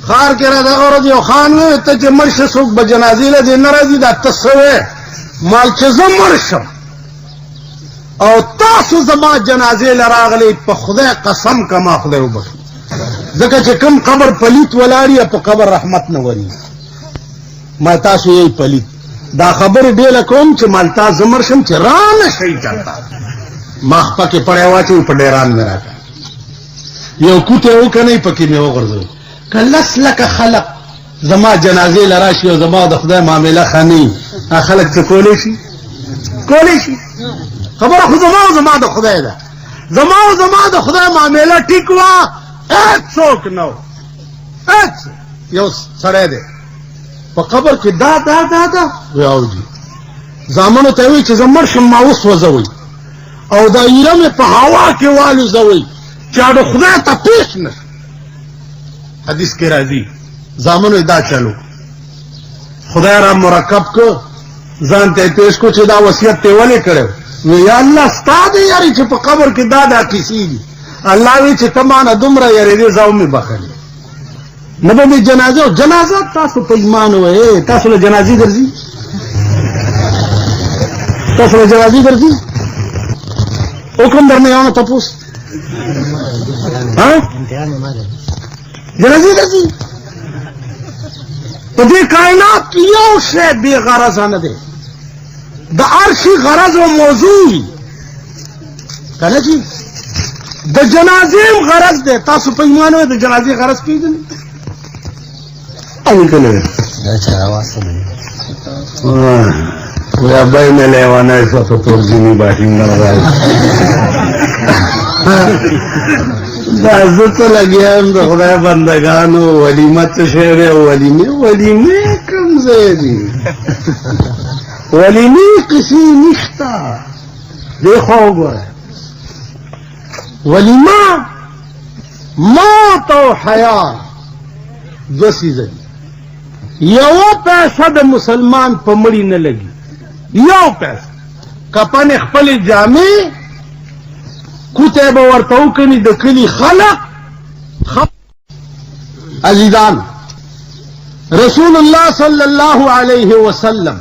خار کې را دغه ورځ یو خان وی ته چې مړ شه څوک به جنازې له دې نه راځي دا ته څه وی مال چې زه مړ شم او تاسو زما جنازې له راغلی په خدای قسم کما خدای وبخي ځکه چې کوم قبر پلیت ولاړي په قبر رحمت نه وري ما تاسو یې پلیت دا خبر ډېله کوم چې مال تاسو مړ شم چې را نه شئ چلتا ما پکې پړی واچوي په ډیران مې راکړه یو کوټه وکنی پکې مې وغورځوي که لس لکه خلق زما جنازې له راشي او زما د خدای معامله ښه نه وي خلک څه کولی شي کولی شي خبره خو زما د خدای ده زما د خدای معامله ټیک وه هېڅوک نه و هېڅ یو سړی دی په قبر کې دا وی اوجي زامنو ته وی چې زه مړ شم ما اوس وځوئ او دا ایره مې په هوا کې والوځوئ چې د خدای ته پیش نه حدیث کې راځي زامنو دا چلو خدای را مرکب کو ځان ته پیش کو چې دا وصیت ته ولې کړو نو یا الله ستا دې یاري چې په قبر کې دا کیسې دي الله وی چې ته مانه دومره یارېدې زه مې بخلې نه به مې جنازه تاسو په ایمان وایې تاسو له جنازې ګرځي حکم درنه یو نه تپوس جنازې ګرځي په دې کائنات کې یو شی بې غرضه نه دی د هر شي غرض او موضوع وي که نه چې د جنازې هم غرض دی تاسو په ایمان وایئ د جنازې غرض پېژنئ او که نه وی ابای میں لیوانا ایسا تو تورجینی باشندہ رہا دا زتا لگیا ہم دا خدای بندگانو ولیمت شہر ولیمے کم زیدی ولیمے کسی نشتا دیکھو گو ولیمہ موت و حیات دو سیزن یو پیسہ د مسلمان په مړی نه لګي یو پیسہ کپن خپل جامې کوته به ورته وکني د کلي خلق عزیزان رسول الله صلی الله علیه وسلم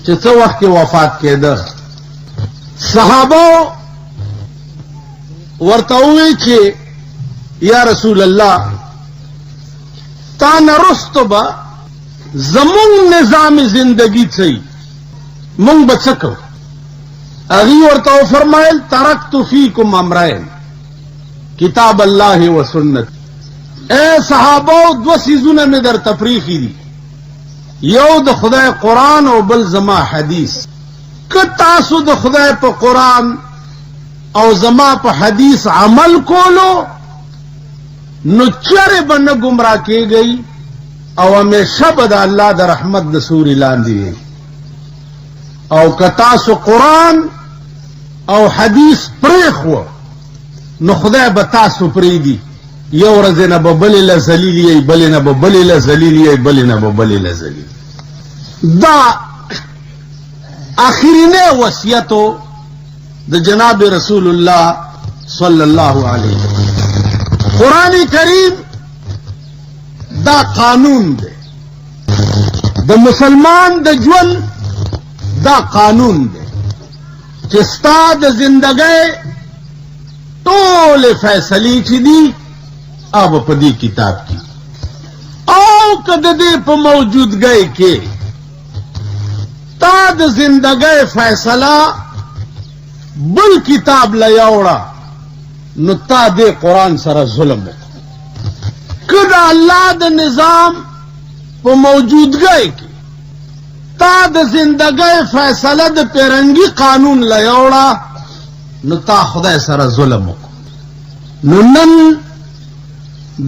چې څه وخت وفات کېده صحابه ورته وویل چې یا رسول الله تا نرستو با زمون نظام زندگی چی مونگ بچکو اغی ورطاو فرمائل ترکتو فیکم امرائن کتاب اللہ و سنت اے صحابو دو سیزونه میں در تفریخی دی یو د خدای قرآن او بل زما حدیث که تاسو د خدای پا قرآن او زما پا حدیث عمل کولو نو چرے بن گمراہ کی گئی او ہمیشہ بدا اللہ دا رحمت دا سوری لاندی او کتاسو قرآن او حدیث پریخو نو خدای بتاسو پریدی یو رزی نبا بلی لزلیلی ای بلی نبا بلی لزلیلی ای بلی نبا بلی لزلیلی دا آخرین وصیتو دا جناب رسول اللہ صلی اللہ علیہ وسلم قرآن کریم دا قانون دے دا مسلمان دا جون دا قانون دے چستا دا زندگی طول فیصلی چی دی اب پا دی کتاب کی او کد دے پا موجود گئے کے تا دا زندگی فیصلہ بل کتاب لیاوڑا نو تا دے قرآن سر ظلم کدا اللہ دا نظام پا موجود گئے کی تا دا زندگی فیصلہ دا پیرنگی قانون لیوڑا نو تا خدای سر ظلم نو نن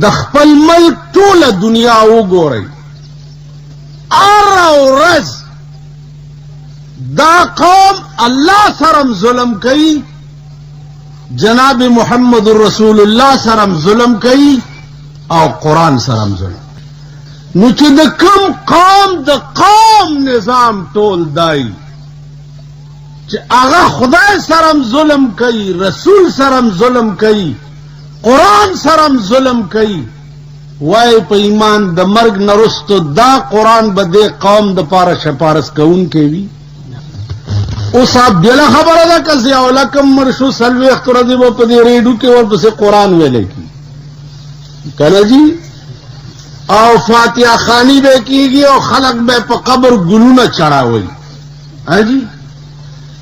دا خپل ملک طول دنیا او گو رئی ار و رز دا قوم اللہ سرم ظلم کئی جناب محمد رسول اللہ سرم ظلم کئی او قرآن سرم ظلم نو چې د کم قوم د قوم نظام ټول دای چې هغه خدای سرم ظلم کئی رسول سرم ظلم کئی قرآن سرم ظلم کئی وای په ایمان د مرګ نرستو دا قرآن به دې قوم د پاره شپارس کوونکی وي. اوس بله خبره ده که ضیاء الله کم مړ شو 40 ورځې به په دې ریډیو کې ورپسې قرآن ویلی کي کنه جی، او فاتحه خانی به کیږي او خلق به په قبر ګلونه چړاوي جی.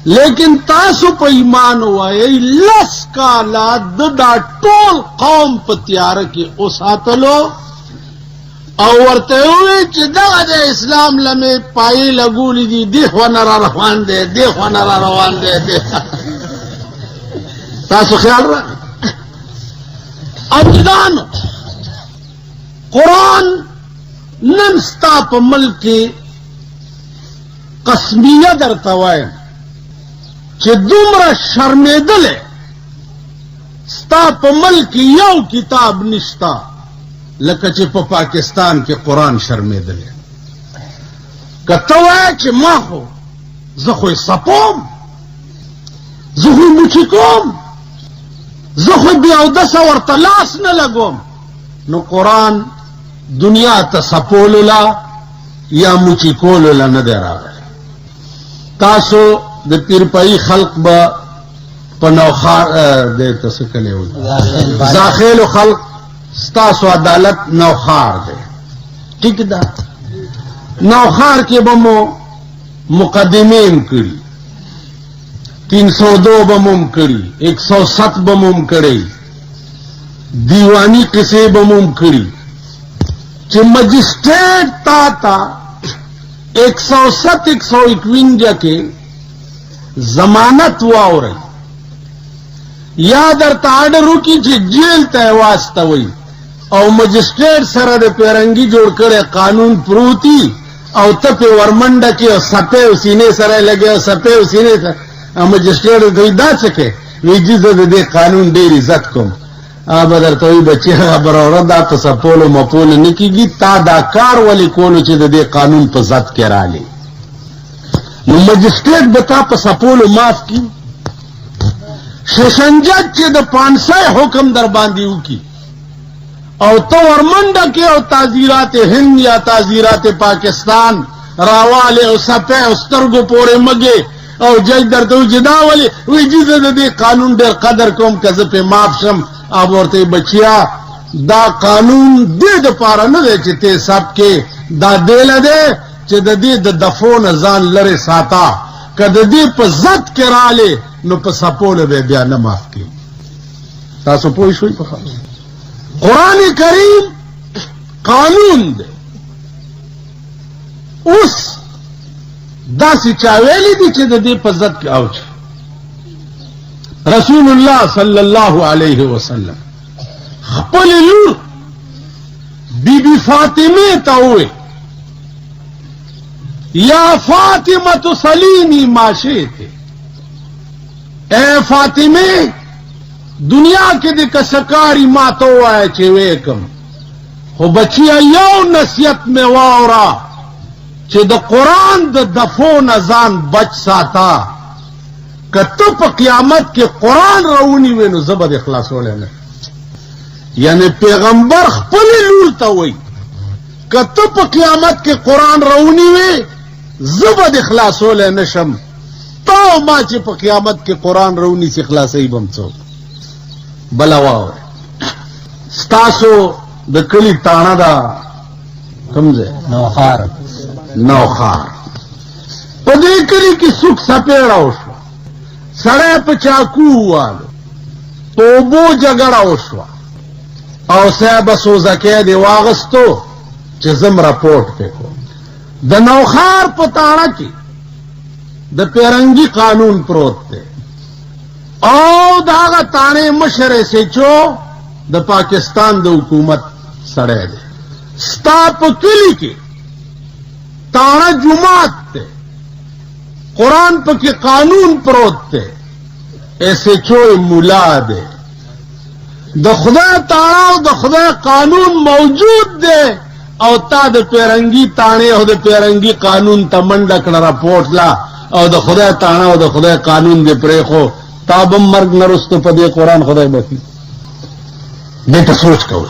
لیکن تاسو په ایمان وایي لس کاله دا ټول قوم په تیاره کې اوساتلو او ورته وی چې دغه د اسلام لمه پای لګولې دي دی خو نه را روان دي دی خو نه را روان دي. تاسو خیال را اجدان قرآن نن ستا په ملک کې قسمیه درته وایم چې دومره شرمېدلې ستا په ملک یو کتاب نشتا لکه چې په پاکستان کې قرآن شرمېدلې. که ته وایې چې ما خو زه خو یې سپوم، زه خو یې موچي کوم، زه خو بې اودسه ورته لاس نه لګوم، نو قرآن دنیا ته سپولو لا یا موچي کولو لا نه دی راغلی. تاسو د پیرپائی خلق به په نوخار دی ته څه کلی وي زاخیلو خلق ستاسو عدالت نوخار دی. ٹھیک ده، نوخار کې به مو مقدمې هم کړي، 302 به مو هم کړي، 107 به مو هم کړی، دیوانی قصې به مو هم کړي چې مجسټریټ تا 107 151 کې ضمانت واوري یا درته آرډر وکړي چې جیل ته واستوي او مجسټریټ سره د پیرنګي جوړ کړی قانون پروتي او ته په ورمنډه کې او سپې او سینې سره لګي او سپې او سینې سره مجسټریټ دوی دا څه کوي وی چې زه د دې قانون ډېر عزت کوم. به درته وایي بچي خبره ده په سپولو مپولو نه کېږي، تا دا کار ولې کولو چې د دې قانون په ضد کې راغلی. نو مجسټریټ به تا په سپولو معاف کړي. ششنجت چې د 500 حکم در باندې وکړي او ته ورمنډه کې او تعزیرات هند یا تعزیرات پاکستان راواله او سپه او سترګو پورې مګې او جج درته وایي چې دا ولې وایي چې زه د دې قانون ډېر قدر کوم که زه پې معاف شم. اب ورته بچیا دا قانون دې دپاره نه دی چې ته سب کې دا دې له دی چې د دې د دفو نه ځان لرې ساته، که د دې په ضد کې رالی نو په سپولو به بیا نه معاف کړي. تاسو پوه شوئ په خبره؟ قرآن کریم قانون دی. اوس داسې چا ویلي دي چې د دې په ضد کې اوج. رسول الله صلی الله علیه وسلم خپل لور بی بی فاطمه ته وویل یا فاطمه صلینی ما شئت، اے فاطمه دنیا کې د کسکاری ما ته ووایه چې ویکم، خو بچیا یو نصیحت مې واوره چې د قرآن د دفو نه ځان بچ ساته، که ته په قیامت کې قرآن راونیوې نو زه به دې خلاصولی نه. یعنې پیغمبر خپلې لور ته وایي که ته په قیامت کې قرآن راونیوې زه به دې خلاصولی نه شم، تا او ما چې په قیامت کې قرآن راونیسي خلاصوي به م څوک. بله واورئ، ستاسو د کلي تاڼه ده کوم ځای؟ نوخار. په دې کلي کې سوک سپېړه وشوه، سړی په چاکو ووالو، په اوبو جګړه وشوه او صاحبه سوزکی دې واغستو چې زم رپورټ پې کوم. د نوخار په تاڼه کې د پیرنګي قانون پروت دی او د هغه تاڼې مشر SHO د پاکستان د حکومت سړی دی. ستا په کلي کې تاڼه جومات دی، قرآن پکې قانون پروت دی، SHO مولا دی، د خدای تاڼه او د خدای قانون موجود دی او تا د پیرنګي تاڼې او د پیرنګي قانون ته منډه کړه رپورټ لا او د خدای تاڼه او د خدای قانون دې پرېښو، تا به مرګ نه رسته په دې قرآن خدای بخي. دې ته سوچ کوئ.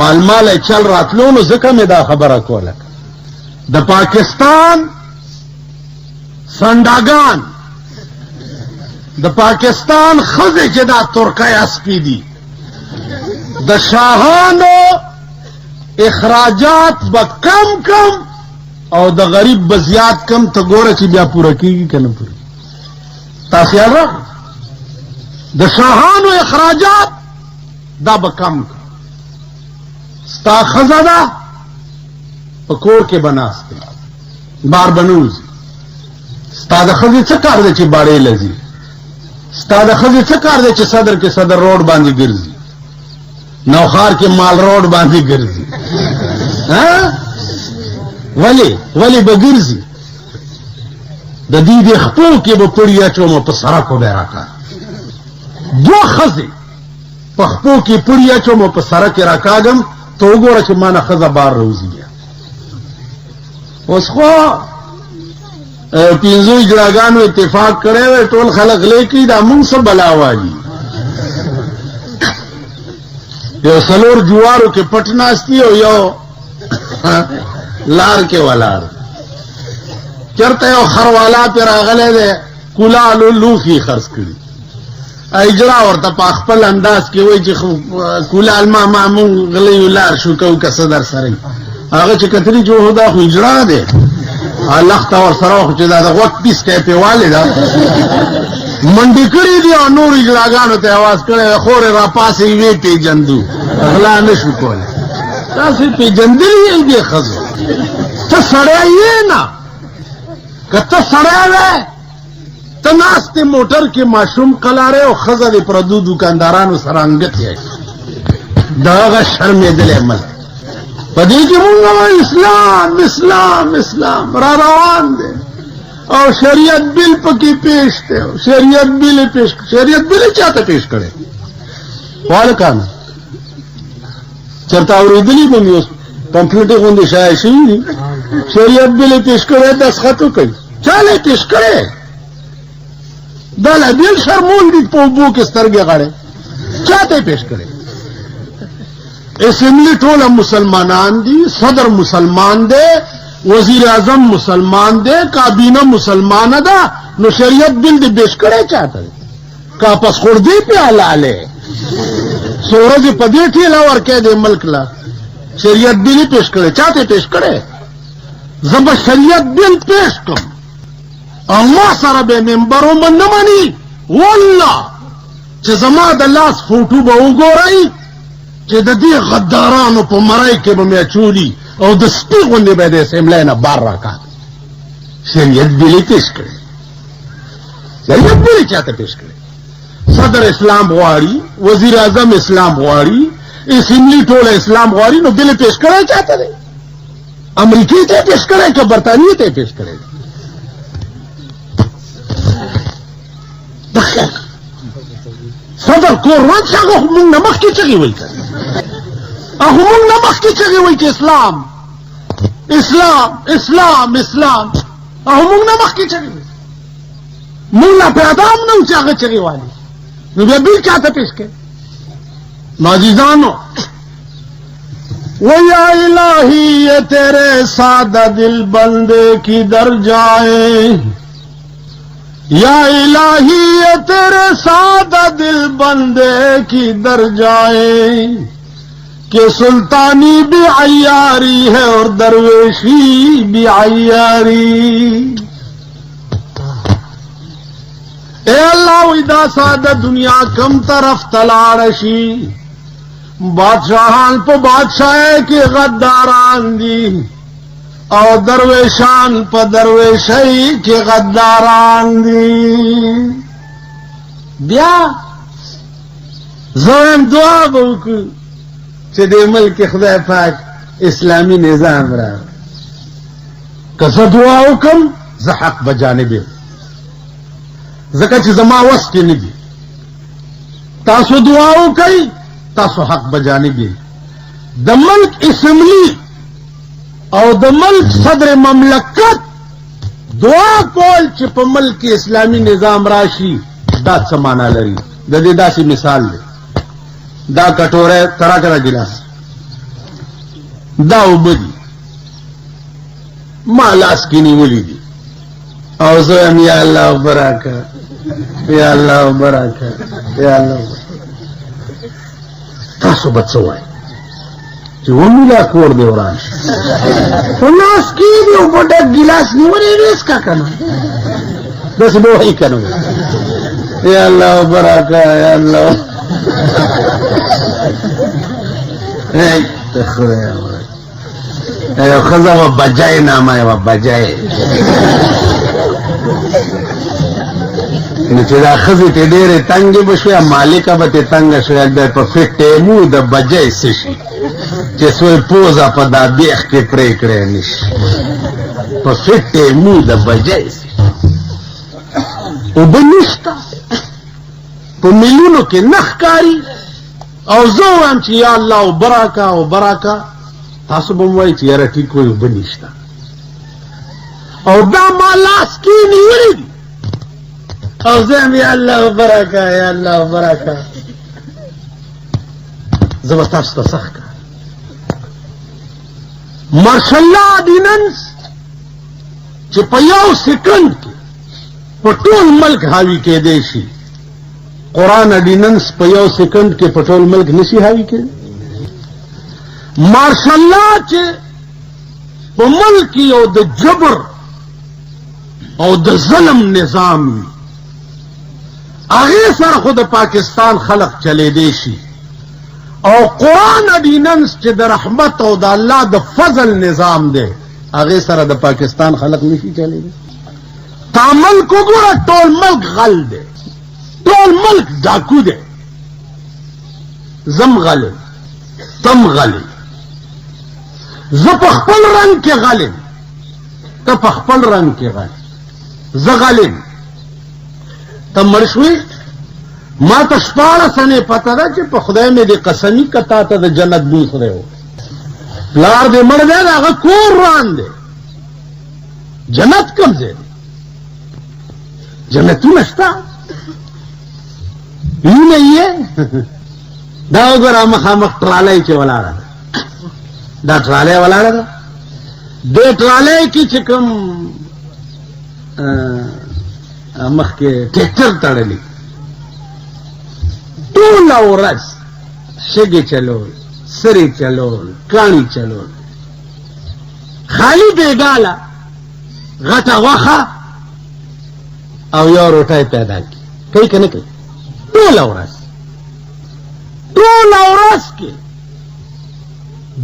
مال چل راتلو نو ځکه مې دا خبره کوله. د پاکستان سنډاګان، د پاکستان ښځې چې دا ترکۍ اسپي دي، د شاهانو اخراجات به کم او د غریب به زیات کم. ته ګوره چې بیا پوره کېږي که نه پوره. تاسو یاد راغلی د شاهانو اخراجات دا به کم. ستا ښځه ده په کور کې به ناست دی، بار به نه وځي. ستا د ښځې څه کار دی چې باړې لځي؟ ستا د ښځې څه کار دی چې صدر کې صدر روډ باندې ګرځي، نوخار کې مال روډ باندې ګرځي؟ ولې به ګرځي؟ د دې د خپو کې به پړی اچوم په سړکو به راکا. دوه ښځې په خپو کې پړی اچوم په سړک کې راکاږم. ته وګوره چې ما نه ښځه بار روزي. اوس خو پنځو اجراګانو اتفاق کړی وی، ټول خلک غلی کوي، دا مونږ څه بلا والي. یو څلور جوارو کې پټ ناستي او یو لار کې ولاړ. چرته یو خروالا پې راغلی دی، کولالو لوښي خرڅ کړي. اجرا ورته په خپل انداز کې وایي چې کولال ما مونږ غلی لار شو کوو که څه در سره. هغه چې کتري جو دا خو اجرا دی، لخته ور سره خو چې دا د غوږ پیس کې پې والې ده منډې کړي دي او نور اجراګانو ته اواز کړی خورې را پاسې ویې پېژندو، غلا نه شو کولی. تاسې پېژندلي یې دې ښځو؟ ته سړی یې نه، که ته سړی وی ته ناست موټر کې ماشوم قلاره او ښځه د پردو دکاندارانو سره انګت یې. د هغه شرمېدلی ملک په دې کې مونږ اسلام اسلام اسلام را روان دی او شریعت بل پکې پیش دی. شریعت بل پیش، شریعت بل چاته پیش کړي؟ والکانه چرته اورېدلي به مې اوس کمپیوټر غوندې شایع شوي دي. شریعت بل پیش کړی، دستخط وکړي. چاله پیش کړی؟ دا لا بل شرمول دي په اوبو کې سترګې غړې. چاته پیش کړی؟ اسمبلی ټوله مسلمانان دي، صدر مسلمان دی، وزیر اعظم مسلمان دی، کابینه مسلمانه ده. نو شریعت بل دې پیش کړی چاته دی؟ کا پس خوردی پې حلاله سورج په دې ټیله ورکې دی ملک لا. شریعت بل پیش کړی، چاته پیش کړی؟ زه به شریعت بل پیش کړم او ما سره به منبر ومن نه مني والله چې زما د لاس فوټو به وګورئ چې د دې غدارانو په مرۍ کې به مې اچولي او د سپي غوندې به د اسمبلی نه بار راکا. شریعت بل پیش کړی، شریعت بل چاته پیش کړی؟ صدر اسلام غواړي، وزیر اعظم اسلام غواړي، اسمبلی ټوله اسلام غواړي. نو بل پیش کړی چاته دی؟ امریکې ته پیش کړی که برطانیې ته پیش کړی؟ صدر کورن چې هغه مونږ نه مخکې چغې وایي که هغه مونږ نه مخکې چغې وایي چې اسلام اسلام اسلام اسلام. هغه مونږ نه مخکې چغې وایي، مونږ لا پیدا هم نه و چې هغه چغې والي. نو بیا بل چاته پیش کړي؟ عزیزانو وَيَا إِلَٰهِي یہ تیرے سادہ دل بندے کی در جائے، یا الہی یہ تیرے سادہ دل بندے کی در جائے کہ سلطانی بھی عیاری ہے اور درویشی بھی عیاری. اے اللہ ویدہ سادہ دنیا کم طرف تلارشی، بادشاہان پہ بادشاہ کے غداران دی او درویشان پہ درویشی کے غداران دی. بیا زویم دعا بوکو چه دے ملک خدای پاک اسلامی نظام را کسا دعاو کم زا حق بجانبی زکا چه زما وس کی نبی تاسو دعاو کئی تاسو حق بجانبی. د ملک اسمبلی او د ملک صدر مملکت دعا کول چې په ملک اسلامی نظام راشي دا څه معنا لري؟ د دې داسې مثال دی، دا کټوره ترا کرا ګلاس دا اوبه دي ما لاس کې نیولې دي او زه یم یا الله اوبه راکړه یا الله اوبه راکړه یا الله تاسو به څه وایئ چې وملا کور دی وران شي په لاس کې دی اوبه ډک ګیلاس نیولې دی څکه که نه داسې به وایي که نه یا الله اوبه راکړه یا الله ته خدای یو ښځه وه بجای نامه یې وه بجای نو چې دا ښځې ته ډېرې تنګې به شوې مالکه به تې تنګه شوې بیا په فټ ټیمو د بجای څه شي چې سوی پوزه په دا بیخ کې پرې کړی نه شي په فټ ټیمو د بجای څه اوبه نشته په میلیونو کې نه ښکاري او زه وایم چې یا الله اوبه راکړه اوبه راکړه تاسو به م وایي چې یاره ټیک وایي اوبه نشته او دا ما لاس کې نیولې دي او زه یم یا الله اوبه راکړه یا الله اوبه راکړه زه به تاسو ته څه ښکارم ماشاءالله آرډیننس چې په یو سیکنډ کې په ټول ملک حاوي کېدی شي قرآن آرډیننس په یو سیکنډ کې په ټول ملک نشي حاوي کېدی ماشاءالله چې په ملک یو د جبر او د ظلم نظام وي هغې سره خو د پاکستان خلق چلیدی شي او قرآن آرډیننس چې د رحمت او د الله د فضل نظام دی هغې سره د پاکستان خلق نشي چلیدی تا ملک وګوره ټول ملک غل دی ټول ملک ډاکو دی زم غلی تم غلی زه په خپل رنګ کې غلیم ته په خپل رنګ کې غلی زه غلیم ته مړ شوې ما ته 14 سنې پته ده چې په خدای مې دې قسمي که تا ته د جنت بوی خدای و پلار دې مړ دی د هغه کور روان دی جنت کوم ځای دی جنتونه شته وینه یې دا وګوره مخامخ ټرالۍ چې ولاړه ده دا ټرالۍ ولاړه ده دې ټرالۍ کې چې کوم مخکې ټریکټر تړلی ټوله ورځ شګې چلول سرې چلول کاڼي چلول خالي بېګاله غټه غوښه او یو روټۍ پیدا کړي کوي که نه کوي ټوله ورځ کې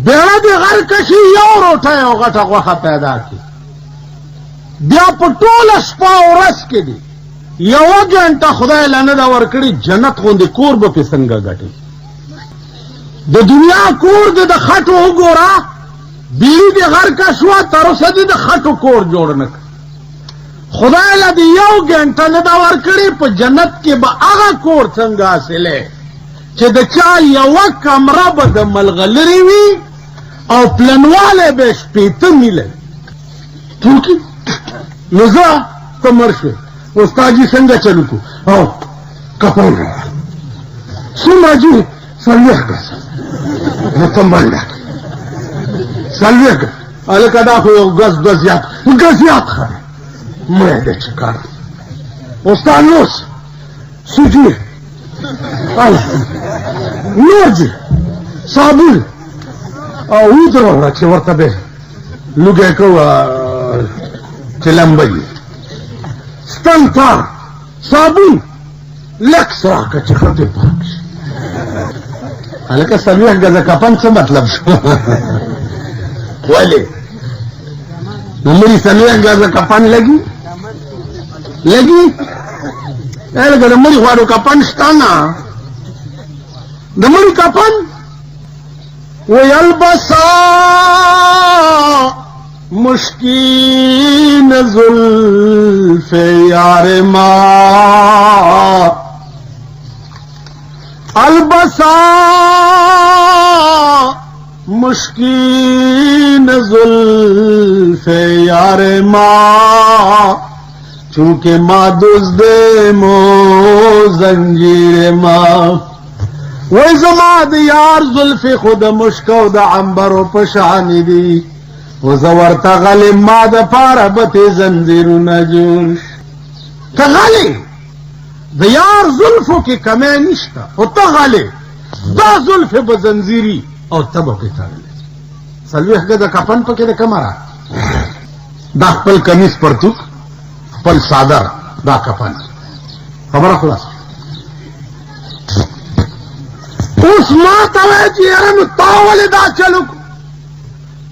بیړه دې غر کشي یو روټۍ او غټه غوښه پیدا کړي بیا په ټوله شپه ورځ کې دي یوه ګنټه خدای له نه ده ورکړي جنت غوندې کور به پې څنګه ګټي د دنیا کور دې د خټو وګوره بیړي دې غر که شوه تر اوسه دې د خټو کور جوړ نه کړ خدای له دې یو ګنټه نه ده ورکړې په جنت کې به هغه کور څنګه حاصلې چې د چا یوه کمره به د ملغلرې وي او پلنوالی به 15 میله ټوکي نو زه ته مړ شوې استاد جي څنګه چلو کو او کپړ څومره جي 40 ګزه نو ته منډه 40 هلکه دا خو یو ګز دوه زیات ښه مړی دی چې کار استاد نوس سوجي نور جي صابون او ودروه چې ورته به لوګی کوه چې لمبه وي ستن تار صابون لکس راکړه چې خټې پاک شي هلکه 40 ګزه کفن څه مطلب شو ولې نو مړي 40 ګزه کفن لګي هلکه د مړي غواړو کفن شته نه د مړي کفن ویلبسا مشکین زلف یار ما البسا مشکین زلف یار ما چونکہ ما دزد مو زنجیر ما وای زما د یار زلفې خو د مشک او د عنبرو په شانې دي و زه ورته غلې ما دپاره به تې زنځیرونه جوړ ته غلې د یار زلفو کې کمی نشته خو ته غلې دا زلفې به زنځیري او ته به پې تړلې څلوېښت ګزه کفن پکې د کومه را دا خپل کمیس پرتوک خپل څادر دا کفن خبره خلاصه اوس ما ته وایي چې یاره نو تا ولې دا چل وکړو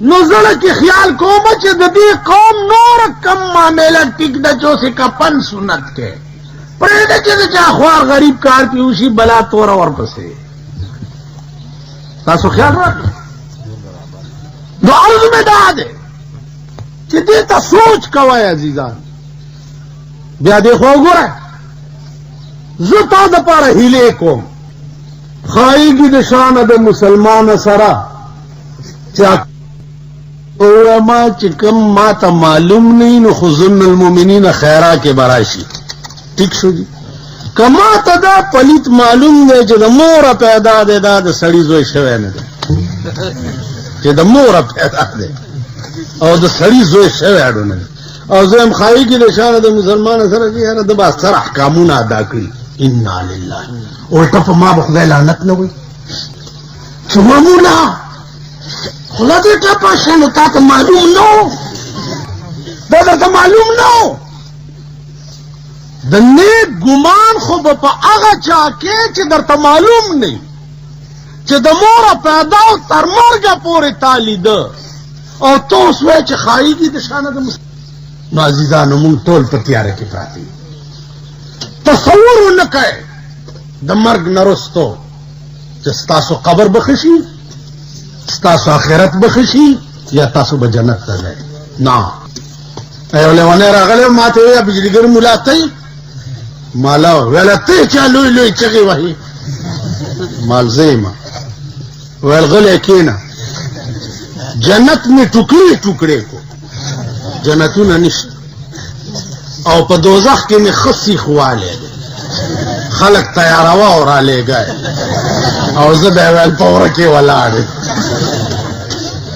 نو زړه کې خیال کومه چې د دې قوم نور کم معامله ټیک ده چې اوسې کفن سنت کې پرېږده چې د چا خوار غریب کار کې اوسي بلا توره ورپسې تاسو خیال راکړئ نو عرض مې دا دی چې دې ته سوچ کوئ عزیزان بیا دې خو وګوره زه تا دپاره هیلې کوم خایږي د شانه د مسلمانه سره چې ما چې کوم ما ته معلوم نه نو خو ظن المؤمنین خیرا کې به راشي ټیک شو جي که ما ته دا پلیت معلوم دی چې د موره پیدا دی دا د سړي زوی شوی نه دی چې د موره پیدا دی او د سړي زوی شوی اډو نه دی او زه هم خایږي د شانه د مسلمانه سره چې یاره د به اکثر احکامونه ادا کړي انا لله الټه په ما به خدای لعنت نه وایي چې معموله خلا دې ټپه شه نو تا ته معلوم نه و دا درته معلوم نه و د نیک ګمان خو به په هغه چا کې چې درته معلوم نه چې د موره پیدا او تر مرګه پورې تا لیده او ته اوس وایې چې خایږي د شانه د نو عزیزانو مونږ ټول په تیاره کې پراته یو تصور ونه کوئ د مرګ نه رستو چې ستاسو قبر به ښه شي ستاسو آخرت به ښه شي یا تاسو به جنت ته ځئ نه یو لیونی راغلی ما ته ویل بجلیګر ملا ته مالا ویله ته چا لوی لوی چغې وهي مال زه یم ویل غلی کښېنه جنت مې ټوکړې ټوکړې کو جنتونه نشته او په دوزخ کې مې ښه سیخ والی دی خلق تیاروا او رالیږی او زه به یې ویل په وره کې ولاړ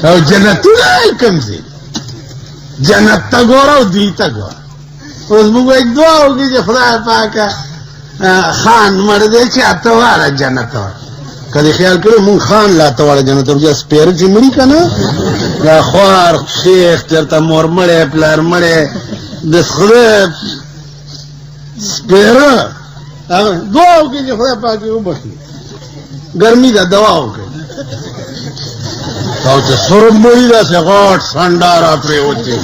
او جنتونه یې کوم ځای جنت ته ګوره او دوی ته ګوره اوس موږ وایي دعا وکړي چې خدای پاکه خان مړ دی چې اته واړه جنت ته که دې خیال کړی مونږ خان لا اته واړه جنت ته سپېره چې مړي که نه دا خوار شیخ چېرته مور مړی پلار مړی د خدای سپېره دعا وکړي چې خدای پاک یې وبخي ګرمي ده دوا وکړي او چې سرب مړي داسې غټ سنډا را پرېوتې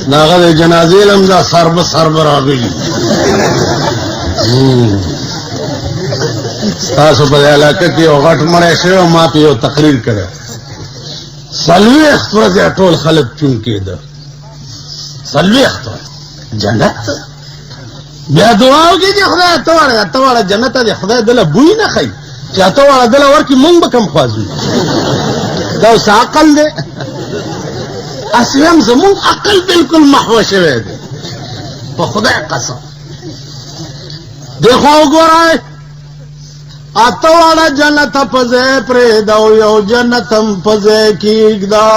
د هغه د جنازې له هم دا سربه سربه راغلي ستاسو په دې علاقه کې یو غټ مړی شوی او ما پې یو تقریر کړی 40 ورځې ټول خلک چون کېده 40 جنت بیا دعا وکړي چې خدای اته واړه جنت ته د خدای دله بوی نه ښایي چې اته واړه دله ورکړي مونږ به کم خوازو دا اوس عقل دی اصل هم زمونږ عقل بالکل محوه شوی دی په خدای قسم دی خو وګورئ اته واړه جنت په ځای پرېږده او یو جنت هم په ځای کېږده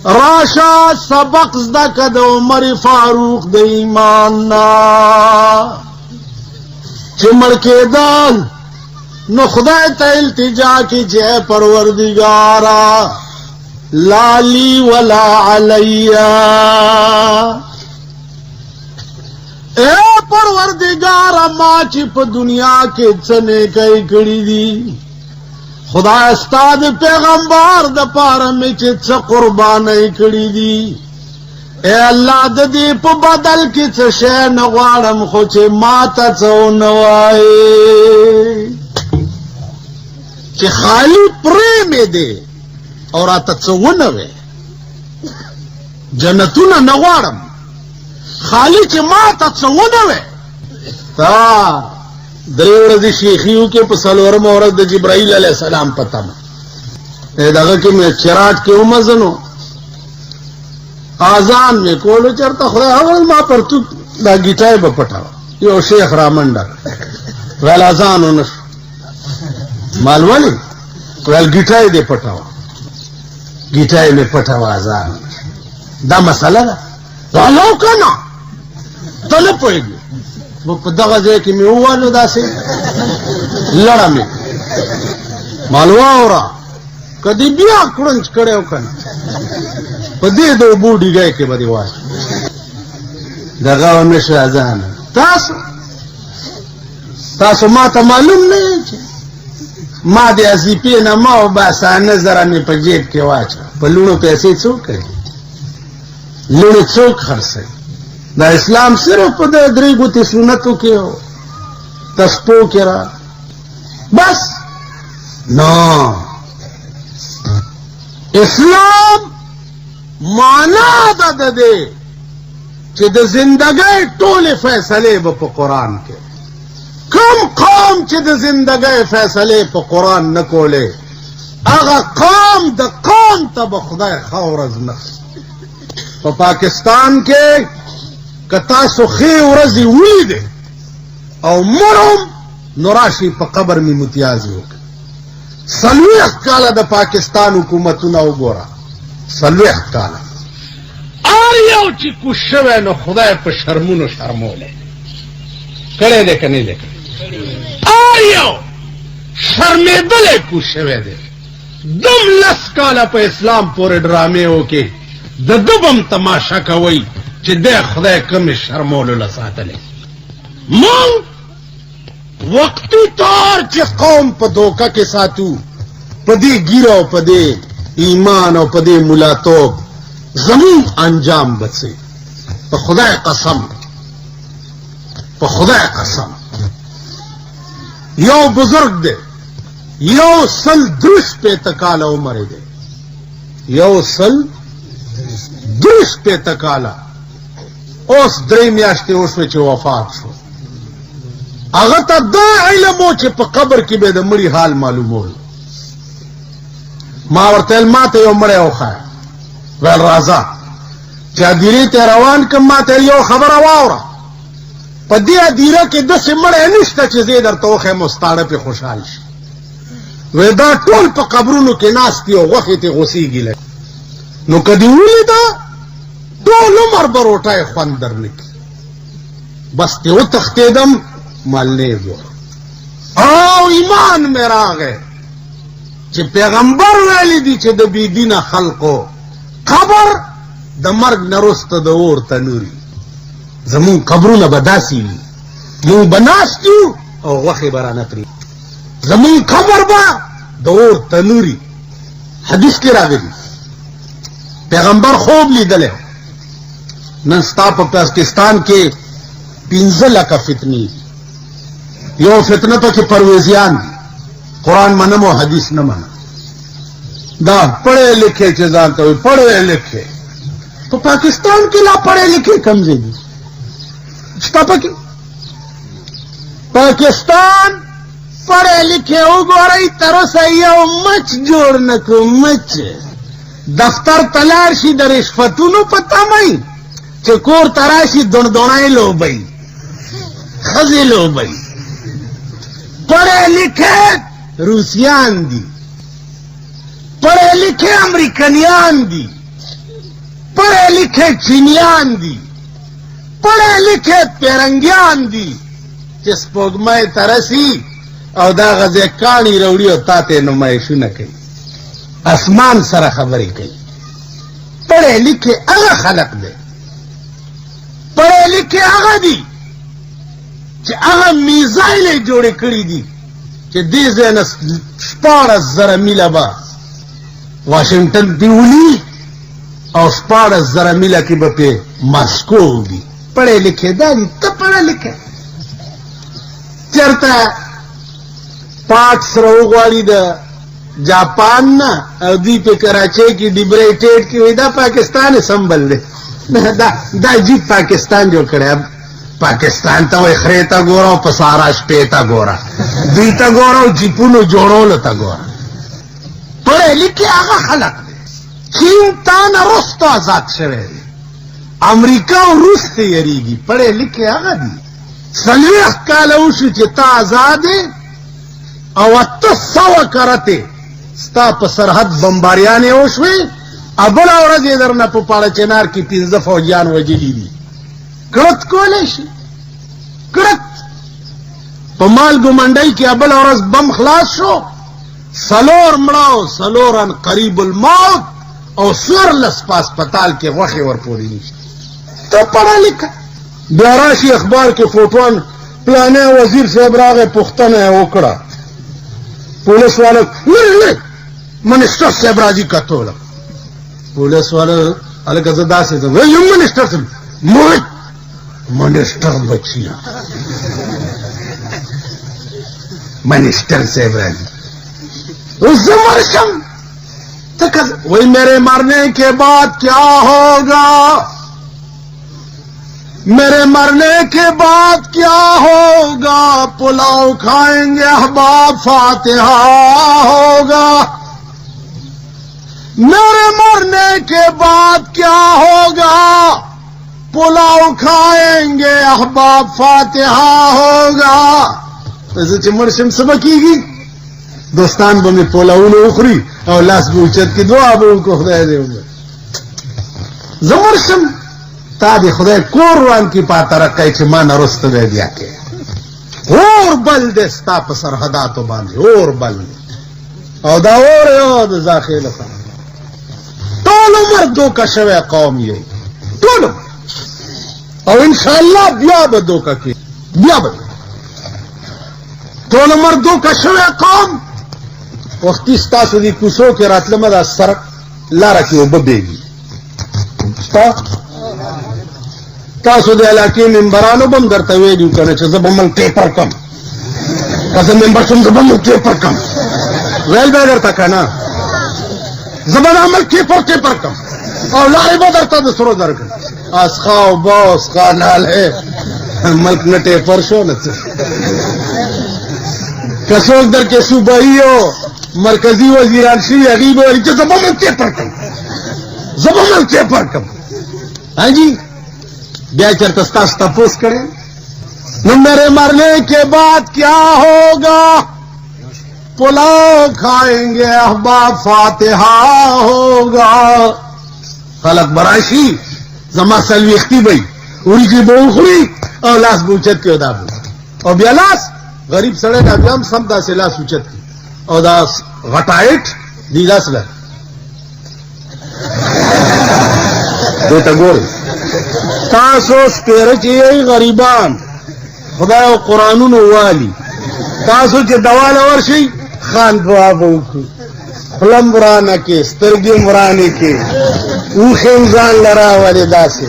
راشه سبق زده که د عمر فاروق د ایمان نه چې مړ کېدل نو خدای ته التجا کی چې پروردگارا لا لی ولا علیا اے پروردگارا ما چې په دنیا کې څه نیکۍ کړې دي خدای استاد پیغمبر د پاره مې چې څه قربانۍ کړې دي اے الله د دې په بدل کې څه شی نه غواړم خو چې ما ته څه ونه وایې چې خالی پرې مې دی او راته څه ونه وی جنتونه نه غواړم خالی چې ما ته څه ونه وی تا درې ورځې شیخي وکړې په څلورمه ورځ د جبرائیل علیه السلام په تمه دغه کې مې چراټ کې ومزنو آزان مې کولو چېرته خدای اول ما پرتوک دا ګیټای به پټاوه یو شیخ را منډه ویل اذان ونشو مال ولې ویل ګیټای دې پټاوه ګیټای مې پټاوه اذان دا مسله ده والو که نه ته نه پوهېږې په دغه ځای کې مې ووالو داسې لړه مې مال واوره که دې بیا کړنج کړی و که نه په دې د اوبو ډیګی کې به دې واچو دغه ونه شو اذان تاسو ما ته معلوم نه یې چې ما د اضیفې نه ما وباسه نظره مې په جیب کې واچه په لوڼو پیسې څوک کوي لوڼې څوک خرڅوي دا اسلام صرف په د درې ګوتې سنتو کې او تسپو کې را بس نه اسلام معنا ده د دې چې د زندګۍ ټولې فیصلې به په قرآن کې کم قوم چې د زندګۍ فیصلې په قرآن نه کولې هغه قوم د قوم ته به خدای ښه ورځ نه په پاکستان کې که تاسو ښې ورځې ولیدې او مرم نو راشئ په قبر مې متیازې وکړئ 40 کاله د پاکستان حکومتونه وګوره 40 کاله هر یو چې کوش شوی نو خدای په شرمونو شرمولی کړی دی که نه دی کړی هر یو شرمېدلی کوش شوی دی دم 10 کاله په اسلام پورې ډرامې وکړې د ده بم تماشه کوئ چې دی خدای کمې شرمولو له ساتلی مونږ وقتی طور چې قوم په دوکه کې ساتو په دې ګیره او په دې ایمان او په دې ملاتوب زمون انجام بچي په خدای قسم په خدای قسم یو بزرگ دی یو 103 کاله عمر دی یو 103 کاله اوس 3 میاشتې وشوې چې وفات شو هغه ته دا علم و چې په قبر کې به د مړي حال معلومول ما ورته ویل ما ته یو مړی وښایه ویل راځه چې هدیرې ته روان کړم ما ته یو خبره واوره په دې هدیره کې داسې مړی نشته چې زه یې درته وښیم او ستاړه پې خوشحال شي وی دا ټول په قبرونو کې ناست دي او غوښې ترې غوڅېږي لږ نو که دې ولیده ټول عمر به روټۍ خوند درنه کړي بس ترې وتښتېدم مالنې جوړ او ایمان مې راغی چې پیغمبر ویلی دي چې د بېدینه خلقو قبر د مرګ نه وروسته د اور تنوري زمونږ قبرونه به داسې وي مونږ به ناست یو او غوښې به رانه پرې زمونږ قبر به د اور تنوري حدیث کې راغلي پیغمبر خوب لیدلی نن ستا په پاکستان کې 15 لکه فتنې دي یو فتنه پکې پرویزیان دي قرآن منم او حدیث نه منم دا پڑھے لکھے چې ځان ته وایي پڑھے لکھے په پاکستان کې لا پڑھے لکھے کم ځای دي شته پکې پاکستان پڑھے لکھے وګورئ تر اوسه یو مچ جوړ نه کړو مچ دفتر ته لاړ شي د رشوتونو په تمه چې کور ته راشي دوڼدوڼی لوبئ ښځې لوبئ پڑھے لکھے روسیان دي پڑھے لکھے امریکنیان دي پڑھے لکھے چینیان دي پڑھے لکھے پیرنګیان دي چې سپوږمۍ ته رسي او دا غځې کاڼي راوړي او تا ته نمایشونه کوي اسمان سره خبرې کوي پڑھے لکھے هغه خلق دی پڑھے لکھے هغه دي چې هغه میزایل یې جوړې کړي دي چې دې ځای نه 14,000 میله به واشنګټن پې ولي او 14,000 میله کې به پې ماسکو وي پڑھے لکھے دا دي ته پڑھے لکھے چېرته پاټ سره وغواړي د جاپان نه او دوی په کراچۍ کې ډیبری ټیټ کې وي دا پاکستان یې سمبل دی دا جیب پاکستان جوړ کړی پاکستان ته وایي خرې ته ګوره او په سارا شپې ته ګوره دوی ته ګوره او جیپونو جوړولو ته ګوره پڑھے لکھے هغه خلق دی چین تا نه وروسته آزاد شوی دی امریکا او روس ته یریږي پڑھے لکھے هغه دي څلوېښت کاله وشو چې تا آزاد یې او 800 کرتې ستا په سرحد بمباریانې وشوې او بله ورځ یې درنه په پاړه چنار کې 15 فوجیان وجلي دي. کړت کولی شي کړت په مالګو منډۍ کې بله ورځ بم خلاص شو 4 مړه او 4 قریب الموت او 14 په هسپتال کې غوښې ورپورې نشي. ته پړه لیکه بیا راشي اخبار کې فوټوان پلانې وزیر صاحب راغی پوښتنه یې وکړه پولیس والا منسټر صاحب راځي کتوله پولیس والا هلکه زه داسې ځم یم منسټر صاحب منسټر بچیا منسٹر صاحب راضی اس سے مرشم وہی میرے مرنے کے بعد کیا ہوگا میرے مرنے کے بعد کیا ہوگا پلاؤ کھائیں گے احباب فاتحہ ہوگا میرے مرنے کے بعد کیا ہوگا پلاؤ کھائیں گے احباب فاتحہ ہوگا زه چې مړ شم څه به کېږي دوستان به مې پولاونه وخوري او لاس به اوچت کړي دعا به وکړو خدای دې وکړي زه مړ شم تا دې خدای کور روان کړي په ترقۍ چې ما نه وروسته به بیا کې اور بل دی ستا په سرحداتو باندې اور بل دی او دا اور یو د ذاخیله سره ټول عمر دوکه شوی قوم یې ټول عمر او انشاءالله بیا به دوکه کوي بیا به ټول عمر دوکه شوی قوم وختي ستاسو دې کوڅو کې راتلمه دا سړک لاره کې اوبه بېږي تاسو د علاقې ممبرانو به هم درته ویلي که نه چې زه به مل ټیپر کم که زه ممبر شم زه به مل ټیپر کم ویل به یې درته که نه زه به دا مل ټیپر کم او لارې به درته د سرو درکړم اسخا اوبه اسخا نالې ملک نه ټیپر شو نه څه که څوک در کې صوبایي او مرکزي وزیران شوي هغوی به وایي چې زه به مل ټیپر کم زه به مل ټیپر کم ہاں جی بیا چرته ستاسو تپوس کړی نو میرے مرنے کے بعد کیا ہوگا پلاؤ کھائیں گے احباب فاتحہ ہوگا خلق براشي زما سلویختی بی وریجی به وخوري او لاس به اوچت کړي دا به او بیا لاس غریب سړی دا بیا هم سم داسې لاس اوچت کړي او دا غټایټ دی داسې ده دې ته ګورئ تاسو سپېره چې یئ غریبان خدای او قرآنونو والي تاسو چې دوا له ورشئ خان دعا به وکړو خوله م ورانه کې سترګې م ورانې کې اوښې م ځان له راولې داسې